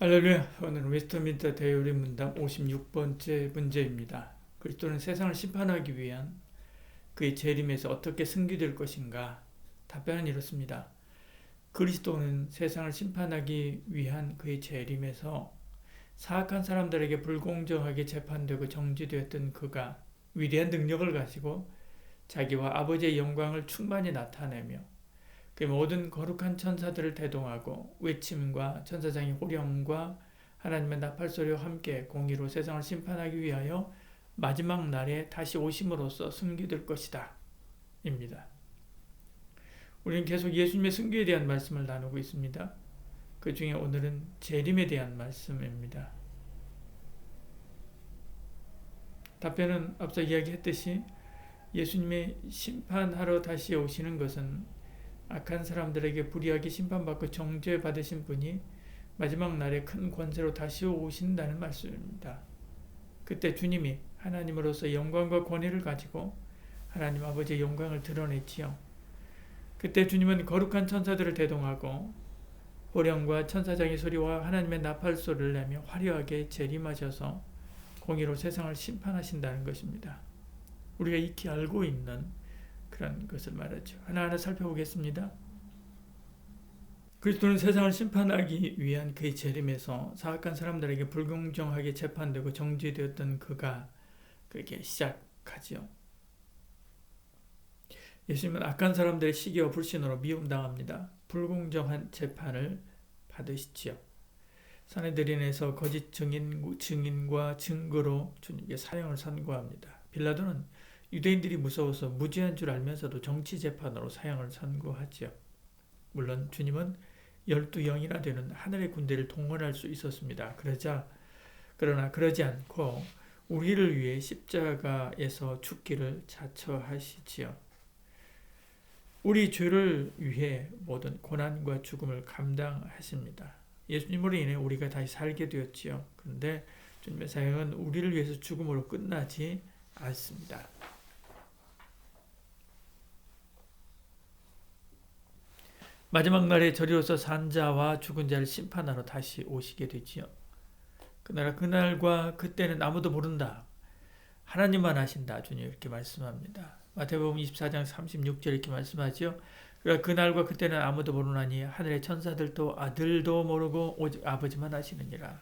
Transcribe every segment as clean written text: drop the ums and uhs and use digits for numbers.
할렐루야. 오늘은 웨스트민스터 대요리 문답 56번째 문제입니다. 그리스도는 세상을 심판하기 위한 그의 재림에서 어떻게 승리될 것인가? 답변은 이렇습니다. 그리스도는 세상을 심판하기 위한 그의 재림에서 사악한 사람들에게 불공정하게 재판되고 정죄되었던 그가 위대한 능력을 가지고 자기와 아버지의 영광을 충만히 나타내며 그 모든 거룩한 천사들을 대동하고 외침과 천사장의 호령과 하나님의 나팔소리와 함께 공의로 세상을 심판하기 위하여 마지막 날에 다시 오심으로써 승리될 것이다. 입니다. 우리는 계속 예수님의 승리에 대한 말씀을 나누고 있습니다. 그 중에 오늘은 재림에 대한 말씀입니다. 답변은 앞서 이야기했듯이 예수님의 심판하러 다시 오시는 것은 악한 사람들에게 불의하게 심판받고 정죄받으신 분이 마지막 날에 큰 권세로 다시 오신다는 말씀입니다. 그때 주님이 하나님으로서 영광과 권위를 가지고 하나님 아버지의 영광을 드러냈지요. 그때 주님은 거룩한 천사들을 대동하고 호령과 천사장의 소리와 하나님의 나팔 소리를 내며 화려하게 재림하셔서 공의로 세상을 심판하신다는 것입니다. 우리가 익히 알고 있는 그런 것을 말하죠. 하나하나 살펴보겠습니다. 그리스도는 세상을 심판하기 위한 그의 재림에서 사악한 사람들에게 불공정하게 재판되고 정죄되었던 그가 그렇게 시작하지요. 예수님은 악한 사람들의 시기와 불신으로 미움당합니다. 불공정한 재판을 받으시지요. 산헤드린에서 거짓 증인과 증거로 주님께 사형을 선고합니다. 빌라도는 유대인들이 무서워서 무죄한 줄 알면서도 정치재판으로 사형을 선고하지요. 물론 주님은 12영이나 되는 하늘의 군대를 동원할 수 있었습니다. 그러나 그러지 않고 우리를 위해 십자가에서 죽기를 자처하시지요. 우리 죄를 위해 모든 고난과 죽음을 감당하십니다. 예수님으로 인해 우리가 다시 살게 되었지요. 그런데 주님의 사형은 우리를 위해서 죽음으로 끝나지 않습니다. 마지막 날에 저리로서 산 자와 죽은 자를 심판하러 다시 오시게 되지요. 그날과 그때는 아무도 모른다. 하나님만 아신다. 주님 이렇게 말씀합니다. 마태복음 24장 36절 이렇게 말씀하지요. 그러니까 그날과 그때는 아무도 모르나니 하늘의 천사들도 아들도 모르고 오직 아버지만 아시느니라.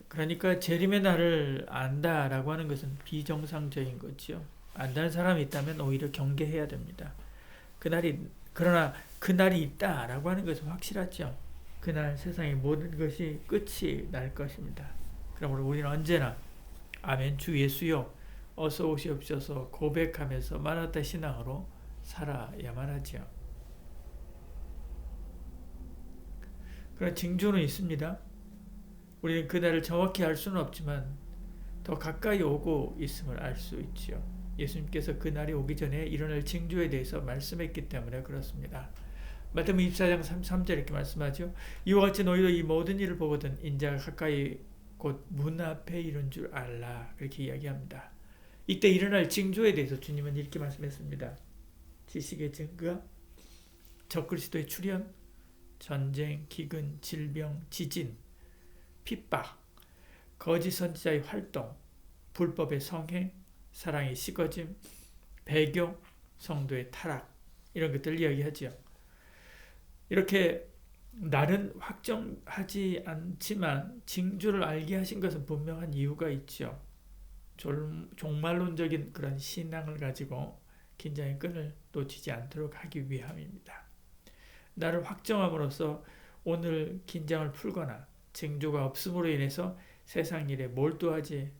그러니까 재림의 날을 안다라고 하는 것은 비정상적인 거지요. 안다는 사람이 있다면 오히려 경계해야 됩니다. 그러나 그날이 있다라고 하는 것은 확실하죠. 그날 세상의 모든 것이 끝이 날 것입니다. 그러므로 우리는 언제나 아멘 주 예수여 어서 오시옵소서 고백하면서 마라나타 신앙으로 살아야만 하죠. 그러나 징조는 있습니다. 우리는 그날을 정확히 알 수는 없지만 더 가까이 오고 있음을 알 수 있지요. 예수님께서 그날이 오기 전에 일어날 징조에 대해서 말씀했기 때문에 그렇습니다. 마태복음 24장 3절 이렇게 말씀하죠. 이와 같이 너희도 이 모든 일을 보거든 인자가 가까이 곧 문 앞에 이른 줄 알라. 그렇게 이야기합니다. 이때 일어날 징조에 대해서 주님은 이렇게 말씀했습니다. 지식의 증거, 적그리스도의 출현, 전쟁, 기근, 질병, 지진, 핍박, 거짓 선지자의 활동, 불법의 성행, 사랑의 식어짐, 배교, 성도의 타락 이런 것들을 이야기하죠. 이렇게 날은 확정하지 않지만 징조를 알게 하신 것은 분명한 이유가 있죠. 종말론적인 그런 신앙을 가지고 긴장의 끈을 놓치지 않도록 하기 위함입니다. 날을 확정함으로써 오늘 긴장을 풀거나 징조가 없음으로 인해서 세상 일에 몰두하게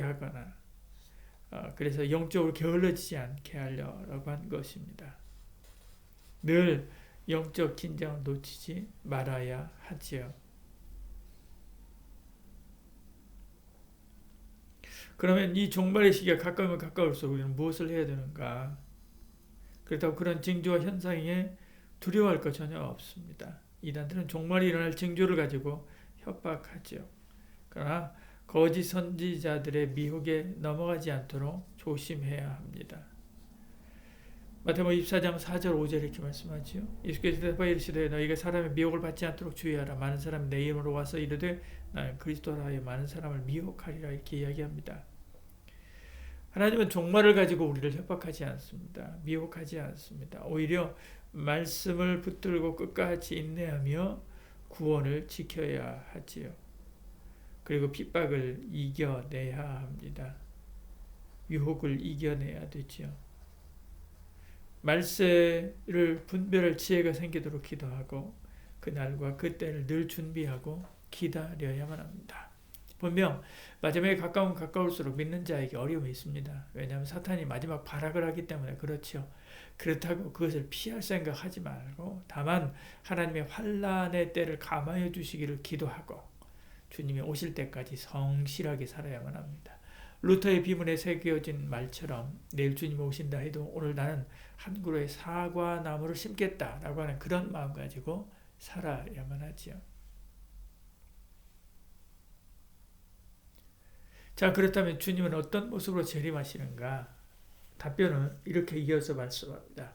하거나 그래서 영적으로 게을러지지 않게 하려고 한 것입니다. 늘 영적 긴장을 놓치지 말아야 하지요. 그러면 이 종말의 시기가 가까우면 가까울수록 우리는 무엇을 해야 되는가? 그렇다고 그런 징조와 현상에 두려워할 것 전혀 없습니다. 이단들은 종말이 일어날 징조를 가지고 협박하죠. 그러나 거짓 선지자들의 미혹에 넘어가지 않도록 조심해야 합니다. 마태복음 24장 4절 5절 이렇게 말씀하지요. 예수께서 대답하여 이르시되 너희가 사람의 미혹을 받지 않도록 주의하라. 많은 사람이 내 이름으로 와서 이르되 나는 그리스도라 하여 많은 사람을 미혹하리라 이렇게 이야기합니다. 하나님은 종말을 가지고 우리를 협박하지 않습니다. 미혹하지 않습니다. 오히려 말씀을 붙들고 끝까지 인내하며 구원을 지켜야 하지요. 그리고 핍박을 이겨내야 합니다. 유혹을 이겨내야 되지요. 말세를 분별할 지혜가 생기도록 기도하고 그날과 그때를 늘 준비하고 기다려야만 합니다. 분명 마지막에 가까울수록 믿는 자에게 어려움이 있습니다. 왜냐하면 사탄이 마지막 발악을 하기 때문에 그렇죠. 그렇다고 그것을 피할 생각하지 말고 다만 하나님의 환난의 때를 감하여 주시기를 기도하고 주님이 오실 때까지 성실하게 살아야만 합니다. 루터의 비문에 새겨진 말처럼 내일 주님이 오신다 해도 오늘 나는 한 그루의 사과나무를 심겠다라고 하는 그런 마음 가지고 살아야만 하지요. 자, 그렇다면 주님은 어떤 모습으로 재림하시는가? 답변은 이렇게 이어서 말씀합니다.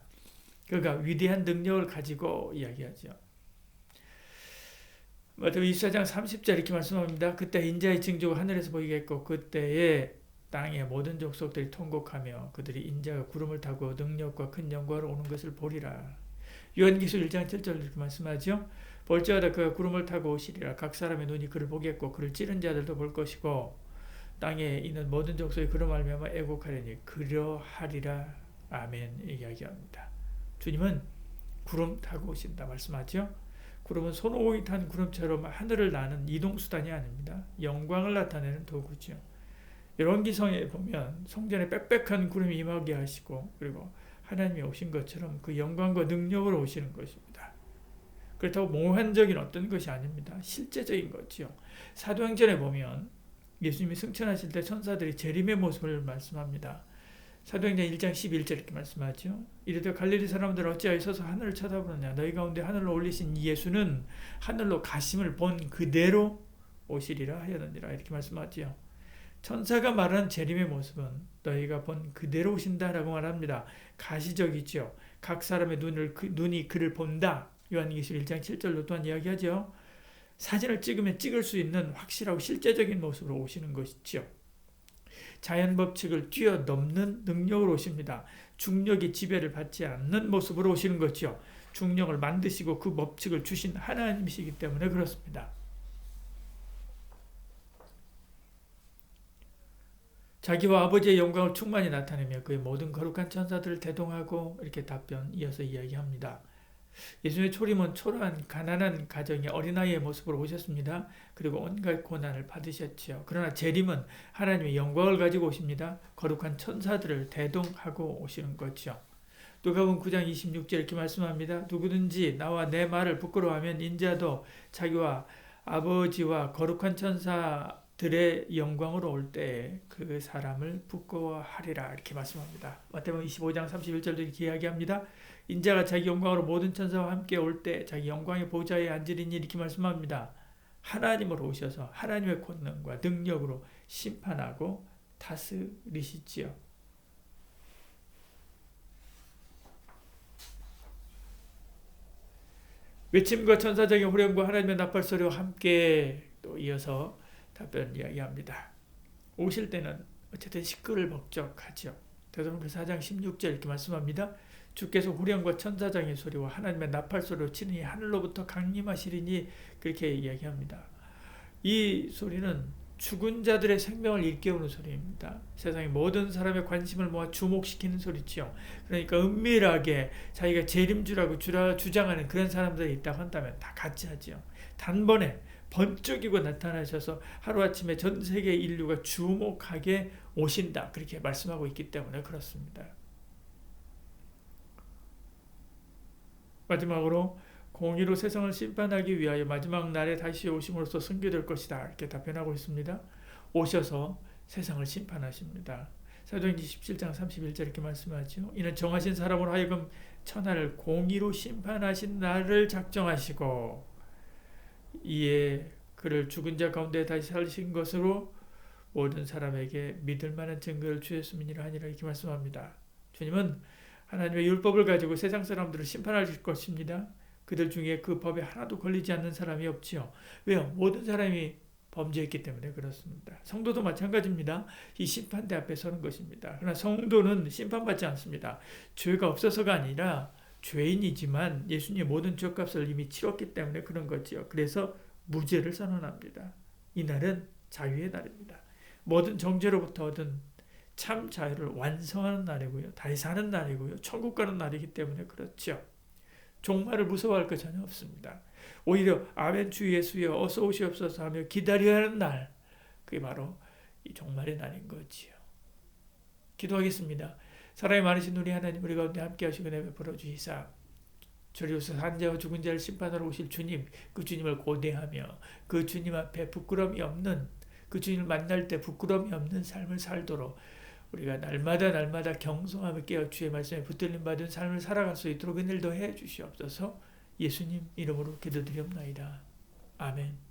그가 위대한 능력을 가지고 이야기하죠. 마태복음 24장 30절 이렇게 말씀합니다. 그때 인자의 징조가 하늘에서 보이겠고 그때에 땅의 모든 족속들이 통곡하며 그들이 인자가 구름을 타고 능력과 큰 영광으로 오는 것을 보리라. 요한계시록 1장 7절 이렇게 말씀하죠. 볼지어다 그가 구름을 타고 오시리라. 각 사람의 눈이 그를 보겠고 그를 찌른 자들도 볼 것이고 땅에 있는 모든 족속이 그로 말미암아 애곡하리니 그러하리라. 아멘. 이야기합니다. 주님은 구름 타고 오신다 말씀하죠. 구름은 손오공이 탄 구름처럼 하늘을 나는 이동수단이 아닙니다. 영광을 나타내는 도구죠. 열왕기성에 보면 성전에 빽빽한 구름이 임하게 하시고 그리고 하나님이 오신 것처럼 그 영광과 능력으로 오시는 것입니다. 그렇다고 몽환적인 어떤 것이 아닙니다. 실제적인 거지요. 사도행전에 보면 예수님이 승천하실 때 천사들이 재림의 모습을 말씀합니다. 사도행전 1장 11절 이렇게 말씀하죠. 이르되 갈릴리 사람들 어찌하여 서서 하늘을 쳐다보느냐. 너희 가운데 하늘로 올리신 예수는 하늘로 가심을 본 그대로 오시리라 하였느니라. 이렇게 말씀하지요. 천사가 말하는 재림의 모습은 너희가 본 그대로 오신다라고 말합니다. 가시적이죠. 각 사람의 눈이 그를 본다. 요한계시록 1장 7절로 또한 이야기하죠. 사진을 찍으면 찍을 수 있는 확실하고 실제적인 모습으로 오시는 것이죠. 자연 법칙을 뛰어넘는 능력으로 오십니다. 중력이 지배를 받지 않는 모습으로 오시는 거죠. 중력을 만드시고 그 법칙을 주신 하나님이시기 때문에 그렇습니다. 자기와 아버지의 영광을 충만히 나타내며 그의 모든 거룩한 천사들을 대동하고 이렇게 답변 이어서 이야기합니다. 예수님의 초림은 초라한 가난한 가정의 어린아이의 모습으로 오셨습니다. 그리고 온갖 고난을 받으셨지요. 그러나 재림은 하나님의 영광을 가지고 오십니다. 거룩한 천사들을 대동하고 오시는 거죠. 누가복음 9장 26절 이렇게 말씀합니다. 누구든지 나와 내 말을 부끄러워하면 인자도 자기와 아버지와 거룩한 천사들의 영광으로 올 때에 그 사람을 부끄러워하리라 이렇게 말씀합니다. 마태복음 25장 31절도 이렇게 이야기합니다. 인자가 자기 영광으로 모든 천사와 함께 올 때 자기 영광의 보좌에 앉으리니 이렇게 말씀합니다. 하나님으로 오셔서 하나님의 권능과 능력으로 심판하고 다스리시지요. 외침과 천사적인 후렴과 하나님의 나팔소리와 함께 또 이어서 답변 이야기합니다. 오실 때는 어쨌든 시끌벅적하죠. 데살로니가 4장 16절 이렇게 말씀합니다. 주께서 후령과 천사장의 소리와 하나님의 나팔소리로 치니 하늘로부터 강림하시리니 그렇게 이야기합니다. 이 소리는 죽은 자들의 생명을 일깨우는 소리입니다. 세상의 모든 사람의 관심을 모아 주목시키는 소리지요. 그러니까 은밀하게 자기가 재림주라고 주장하는 그런 사람들이 있다고 한다면 다 같이 하지요. 단번에 번쩍이고 나타나셔서 하루아침에 전 세계 인류가 주목하게 오신다. 그렇게 말씀하고 있기 때문에 그렇습니다. 마지막으로 공의로 세상을 심판하기 위하여 마지막 날에 다시 오심으로써 승계될 것이다. 이렇게 답변하고 있습니다. 오셔서 세상을 심판하십니다. 사도행전 17장 31절 이렇게 말씀하죠. 이는 정하신 사람으로 하여금 천하를 공의로 심판하신 날을 작정하시고 이에 그를 죽은 자 가운데 다시 살리신 것으로 모든 사람에게 믿을 만한 증거를 주셨음이니라 하니라 이렇게 말씀합니다. 주님은 하나님의 율법을 가지고 세상 사람들을 심판하실 것입니다. 그들 중에 그 법에 하나도 걸리지 않는 사람이 없지요. 왜요? 모든 사람이 범죄했기 때문에 그렇습니다. 성도도 마찬가지입니다. 이 심판대 앞에 서는 것입니다. 그러나 성도는 심판받지 않습니다. 죄가 없어서가 아니라 죄인이지만 예수님의 모든 죄값을 이미 치렀기 때문에 그런 거지요. 그래서 무죄를 선언합니다. 이날은 자유의 날입니다. 모든 정죄로부터 얻은 참 자유를 완성하는 날이고요. 다시 사는 날이고요. 천국 가는 날이기 때문에 그렇죠. 종말을 무서워할 것 전혀 없습니다. 오히려 아멘 주 예수여 어서 오시옵소서 하며 기다려야 하는 날, 그게 바로 이 종말의 날인 거지요. 기도하겠습니다. 사랑이 많으신 우리 하나님, 우리 가운데 함께 하시고 내가 베풀어 주시사 저리로서 산 자와 죽은 자를 심판하러 오실 주님, 그 주님을 고대하며 그 주님 앞에 부끄러움이 없는, 그 주님을 만날 때 부끄러움이 없는 삶을 살도록 우리가 날마다 경성하며 깨어 주의 말씀에 붙들림 받은 삶을 살아갈 수 있도록 은혜도 해 주시옵소서. 예수님 이름으로 기도드리옵나이다. 아멘.